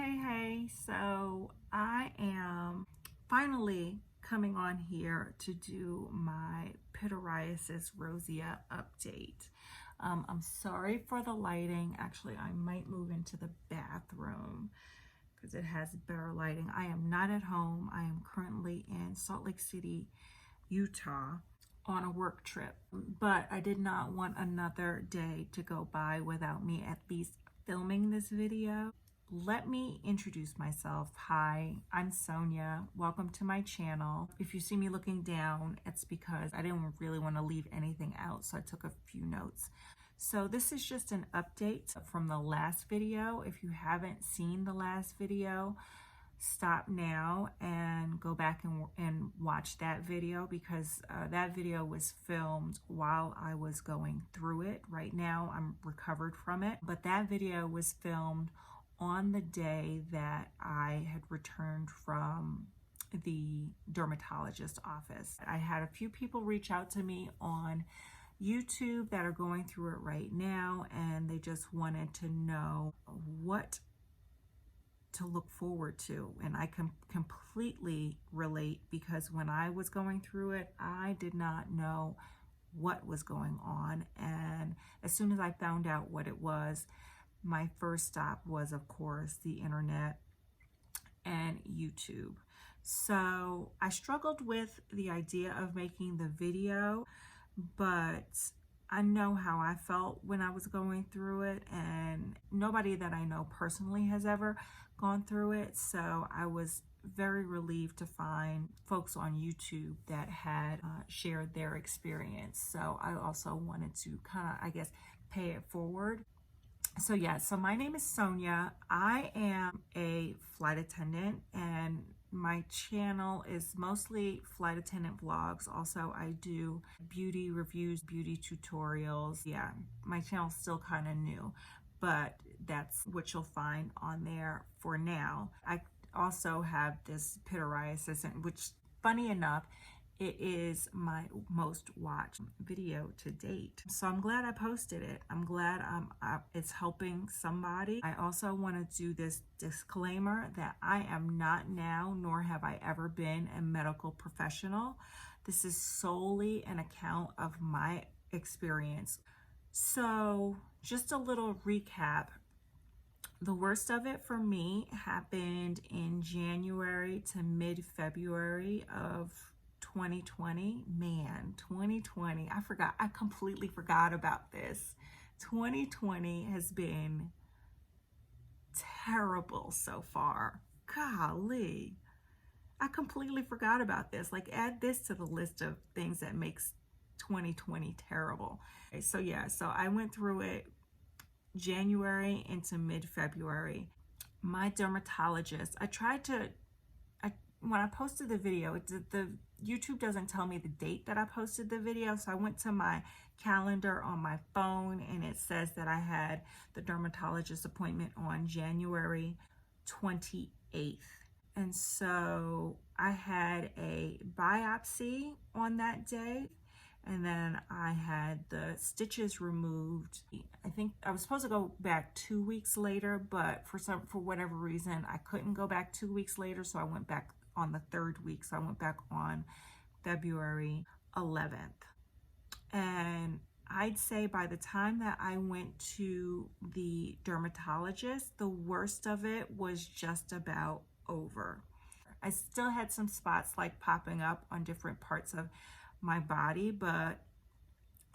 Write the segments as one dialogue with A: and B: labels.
A: Hey, so I am finally coming on here to do my Pityriasis Rosea update. I'm sorry for the lighting. Actually, I might move into the bathroom because it has better lighting. I am not at home. I am currently in Salt Lake City, Utah on a work trip, but I did not want another day to go by without me at least filming this video. Let me introduce myself. Hi, I'm Sonia. Welcome to my channel. If you see me looking down, it's because I didn't really want to leave anything out, so I took a few notes. So this is just an update from the last video. If you haven't seen the last video, stop now and go back and watch that video, because that video was filmed while I was going through it. Right now I'm recovered from it, but that video was filmed on the day that I had returned from the dermatologist office. I had a few people reach out to me on YouTube that are going through it right now, and they just wanted to know what to look forward to. And I can completely relate, because when I was going through it, I did not know what was going on. And as soon as I found out what it was, my first stop was, of course, the internet and YouTube. So I struggled with the idea of making the video, but I know how I felt when I was going through it, and nobody that I know personally has ever gone through it. So I was very relieved to find folks on YouTube that had shared their experience. So I also wanted to kind of, I guess, pay it forward. So yeah, so my name is Sonia. I am a flight attendant, and my channel is mostly flight attendant vlogs. Also, I do beauty reviews, beauty tutorials. Yeah, my channel's still kind of new, but that's what you'll find on there for now. I also have this pityriasis, which, funny enough, it is my most watched video to date. So I'm glad I posted it. I'm glad it's helping somebody. I also want to do this disclaimer that I am not now, nor have I ever been, a medical professional. This is solely an account of my experience. So just a little recap. The worst of it for me happened in January to mid-February of 2020. Man, 2020, I completely forgot about this. 2020 has been terrible so far. Golly, I completely forgot about this. Like, add this to the list of things that makes 2020 terrible. Okay, so yeah, so I went through it January into mid-February. My dermatologist, when I posted the video, the YouTube doesn't tell me the date that I posted the video, so I went to my calendar on my phone, and it says that I had the dermatologist appointment on January 28th. And so I had a biopsy on that day, and then I had the stitches removed. I think I was supposed to go back 2 weeks later, but for whatever reason, I couldn't go back 2 weeks later, so I went back on the third week. So I went back on February 11th. And I'd say by the time that I went to the dermatologist, the worst of it was just about over. I still had some spots like popping up on different parts of my body, but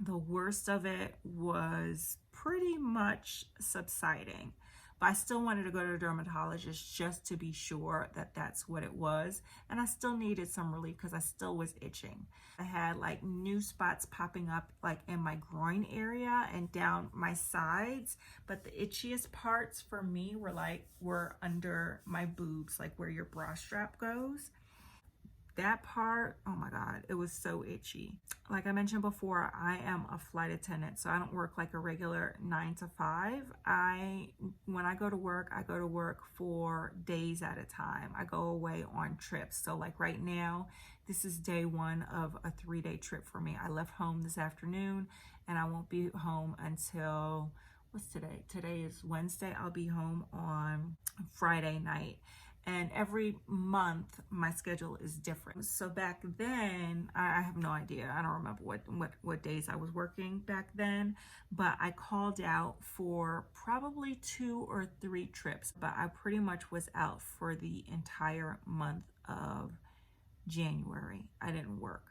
A: the worst of it was pretty much subsiding. But I still wanted to go to a dermatologist just to be sure that that's what it was. And I still needed some relief because I still was itching. I had like new spots popping up like in my groin area and down my sides. But the itchiest parts for me were under my boobs, like where your bra strap goes. That part, oh my God, it was so itchy. Like I mentioned before, I am a flight attendant, so I don't work like a regular 9 to 5. When I go to work for days at a time. I go away on trips. So like right now, this is day one of a 3-day trip for me. I left home this afternoon, and I won't be home until what's today? Today is Wednesday. I'll be home on Friday night. And every month my schedule is different. So back then, I have no idea. I don't remember what days I was working back then, but I called out for probably 2 or 3 trips, but I pretty much was out for the entire month of January. I didn't work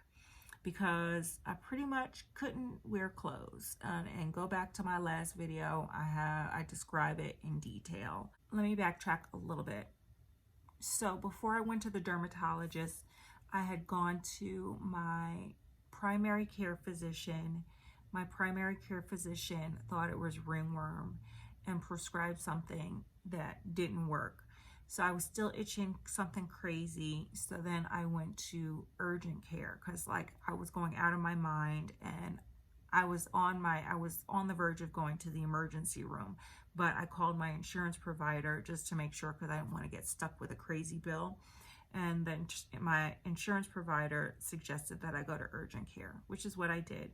A: because I pretty much couldn't wear clothes. And go back to my last video, I describe it in detail. Let me backtrack a little bit. So before I went to the dermatologist, I had gone to my primary care physician. My primary care physician thought it was ringworm and prescribed something that didn't work. So I was still itching something crazy. So then I went to urgent care because like I was going out of my mind, and I was on the verge of going to the emergency room, but I called my insurance provider just to make sure because I didn't want to get stuck with a crazy bill. And then my insurance provider suggested that I go to urgent care, which is what I did.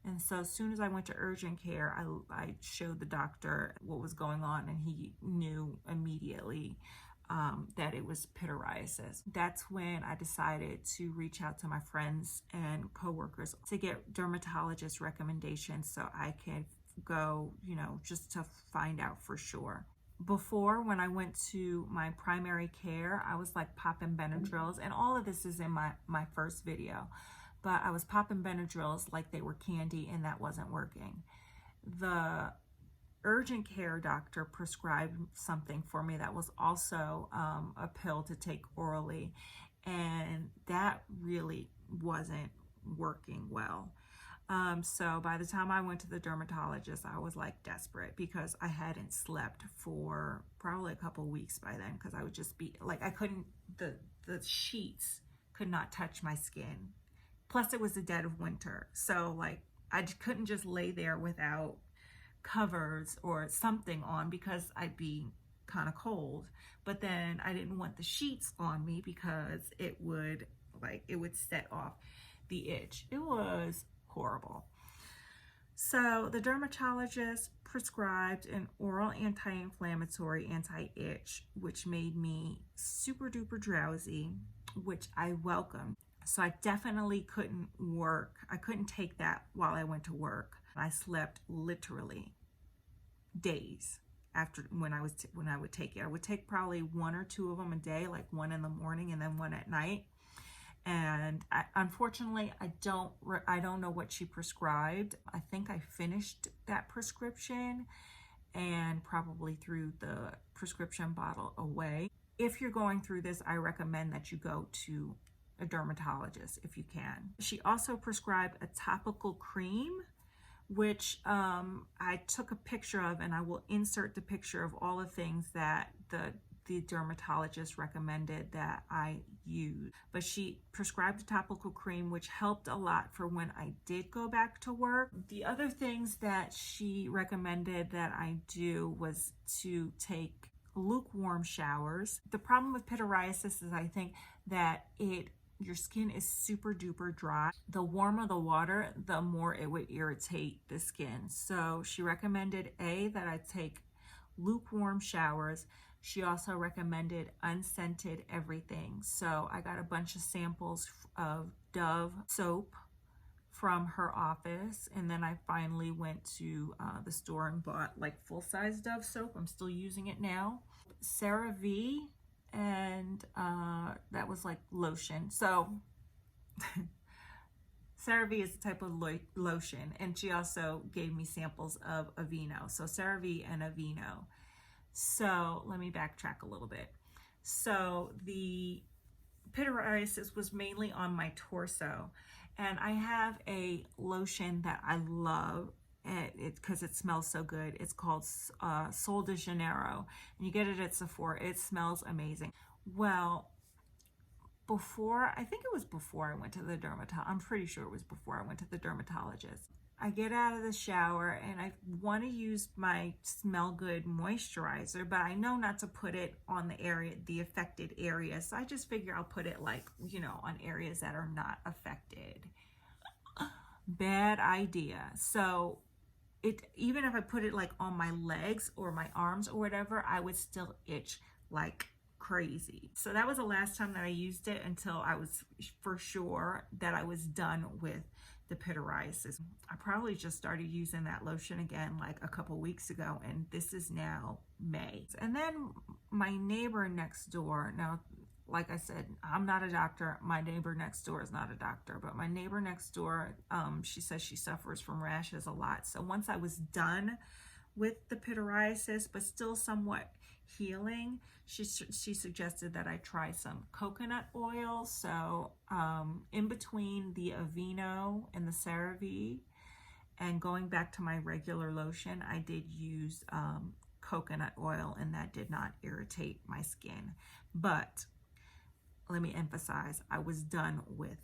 A: And so as soon as I went to urgent care, I showed the doctor what was going on, and he knew immediately that it was pityriasis. That's when I decided to reach out to my friends and coworkers to get dermatologist recommendations so I could go, just to find out for sure. Before, when I went to my primary care, I was like popping Benadryls, and all of this is in my first video, but I was popping Benadryls like they were candy, and that wasn't working. The urgent care doctor prescribed something for me that was also a pill to take orally, and that really wasn't working well. So by the time I went to the dermatologist, I was like desperate because I hadn't slept for probably a couple weeks by then, because I would just be like, I couldn't, the sheets could not touch my skin. Plus it was the dead of winter. So like I couldn't just lay there without covers or something on because I'd be kind of cold. But then I didn't want the sheets on me because it would set off the itch. It was horrible. So the dermatologist prescribed an oral anti-inflammatory, anti-itch, which made me super duper drowsy, which I welcomed. So I definitely couldn't work. I couldn't take that while I went to work. I slept literally days after when I would take it. I would take probably 1 or 2 of them a day, like 1 in the morning and then 1 at night. And unfortunately, I don't know what she prescribed. I think I finished that prescription and probably threw the prescription bottle away. If you're going through this, I recommend that you go to a dermatologist if you can. She also prescribed a topical cream, which I took a picture of, and I will insert the picture of all the things that the dermatologist recommended that I use. But she prescribed a topical cream, which helped a lot for when I did go back to work. The other things that she recommended that I do was to take lukewarm showers. The problem with pityriasis is I think that your skin is super duper dry. The warmer the water, the more it would irritate the skin. So she recommended that I take lukewarm showers. She also recommended unscented everything. So I got a bunch of samples of Dove soap from her office, and then I finally went to the store and bought like full-size Dove soap. I'm still using it now. CeraVe, and that was like lotion. So CeraVe is a type of lotion, and she also gave me samples of Aveeno. So CeraVe and Aveeno. So let me backtrack a little bit. So the pityriasis was mainly on my torso, and I have a lotion that I love because it smells so good. It's called Sol de Janeiro, and you get it at Sephora. It smells amazing. Well, I think it was before I went to the dermatologist. I'm pretty sure it was before I went to the dermatologist. I get out of the shower and I want to use my Smell Good moisturizer, but I know not to put it on the affected area. So I just figure I'll put it like, on areas that are not affected. Bad idea. So even if I put it like on my legs or my arms or whatever, I would still itch like crazy. So that was the last time that I used it until I was for sure that I was done with the pityriasis. I probably just started using that lotion again like a couple weeks ago, and this is now May. And then my neighbor next door, now like I said, I'm not a doctor. My neighbor next door is not a doctor, but my neighbor next door, she says she suffers from rashes a lot. So once I was done with the pityriasis, but still somewhat healing, she suggested that I try some coconut oil. So in between the Aveeno and the CeraVe and going back to my regular lotion, I did use coconut oil, and that did not irritate my skin. But let me emphasize, I was done with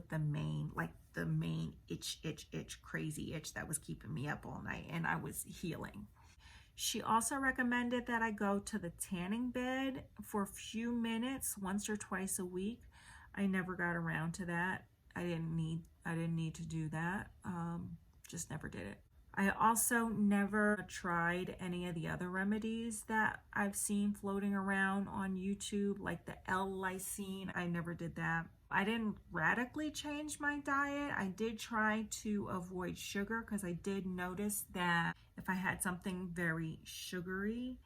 A: the main itch, crazy itch that was keeping me up all night, and I was healing. She also recommended that I go to the tanning bed for a few minutes, once or twice a week. I never got around to that. I didn't need to do that. Just never did it. I also never tried any of the other remedies that I've seen floating around on YouTube, like the L-lysine. I never did that. I didn't radically change my diet. I did try to avoid sugar because I did notice that if I had something very sugary,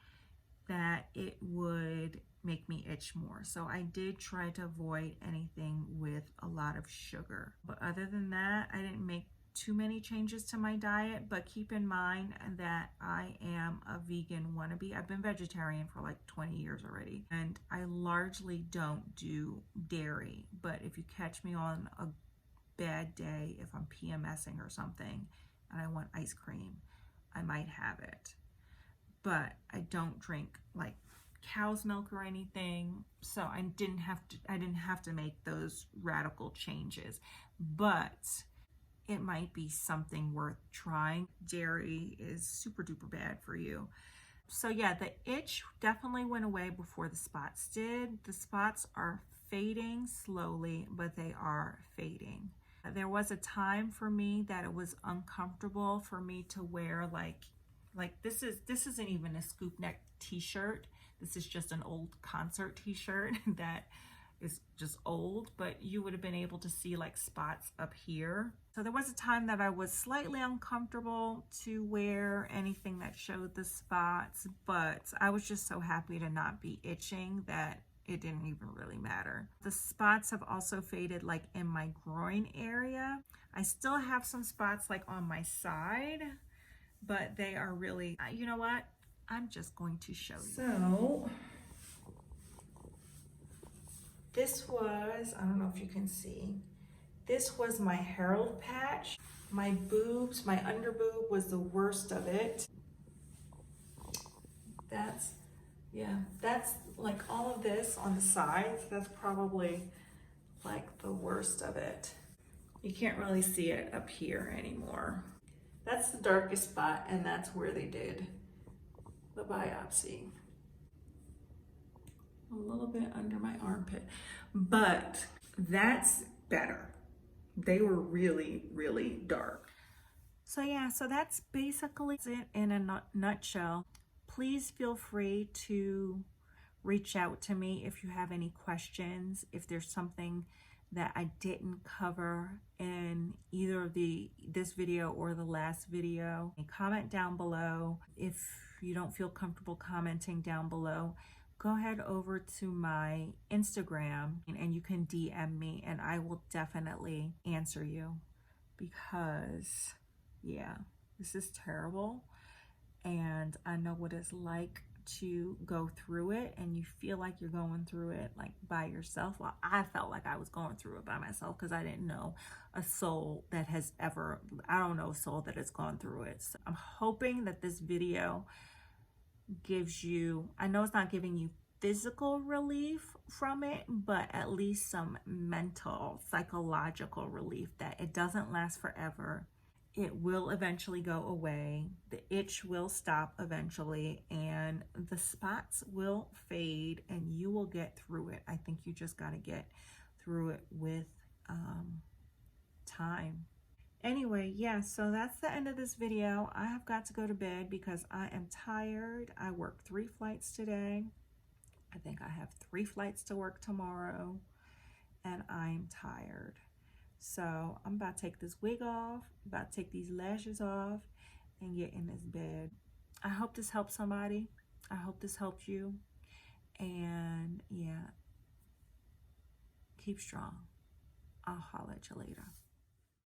A: that it would make me itch more. So I did try to avoid anything with a lot of sugar. But other than that, I didn't make too many changes to my diet, but keep in mind that I am a vegan wannabe. I've been vegetarian for like 20 years already, and I largely don't do dairy. But if you catch me on a bad day, if I'm PMSing or something and I want ice cream, I might have it. But I don't drink like cow's milk or anything, so I didn't have to make those radical changes. But it might be something worth trying. Dairy is super duper bad for you. So yeah, the itch definitely went away before the spots did. The spots are fading slowly, but they are fading. There was a time for me that it was uncomfortable for me to wear like this isn't even a scoop neck t-shirt. This is just an old concert t-shirt that is just old, but you would have been able to see like spots up here. So there was a time that I was slightly uncomfortable to wear anything that showed the spots, but I was just so happy to not be itching that it didn't even really matter. The spots have also faded like in my groin area. I still have some spots like on my side, but they are really, you know what? I'm just going to show you. So this was, I don't know if you can see, this was my Herald patch. My boobs, my under boob was the worst of it. That's like all of this on the sides. That's probably like the worst of it. You can't really see it up here anymore. That's the darkest spot, and that's where they did the biopsy. A little bit under my armpit, but that's better. They were really, really dark. So yeah, so that's basically it in a nutshell. Please feel free to reach out to me if you have any questions, if there's something that I didn't cover in either of this video or the last video. Comment down below. If you don't feel comfortable commenting down below, go ahead over to my Instagram and you can DM me, and I will definitely answer you, because yeah, this is terrible, and I know what it's like to go through it, and you feel like you're going through it like by yourself. Well, I felt like I was going through it by myself because I didn't know a soul that has ever, I don't know a soul that has gone through it. So I'm hoping that this video gives you, I know it's not giving you physical relief from it, but at least some mental, psychological relief, that it doesn't last forever. It will eventually go away. The itch will stop eventually, and the spots will fade, and you will get through it. I think you just got to get through it with time. Anyway, yeah, so that's the end of this video. I have got to go to bed because I am tired. I worked 3 flights today. I think I have 3 flights to work tomorrow, and I'm tired. So I'm about to take this wig off, about to take these lashes off, and get in this bed. I hope this helps somebody. I hope this helped you. And yeah, keep strong. I'll holler at you later.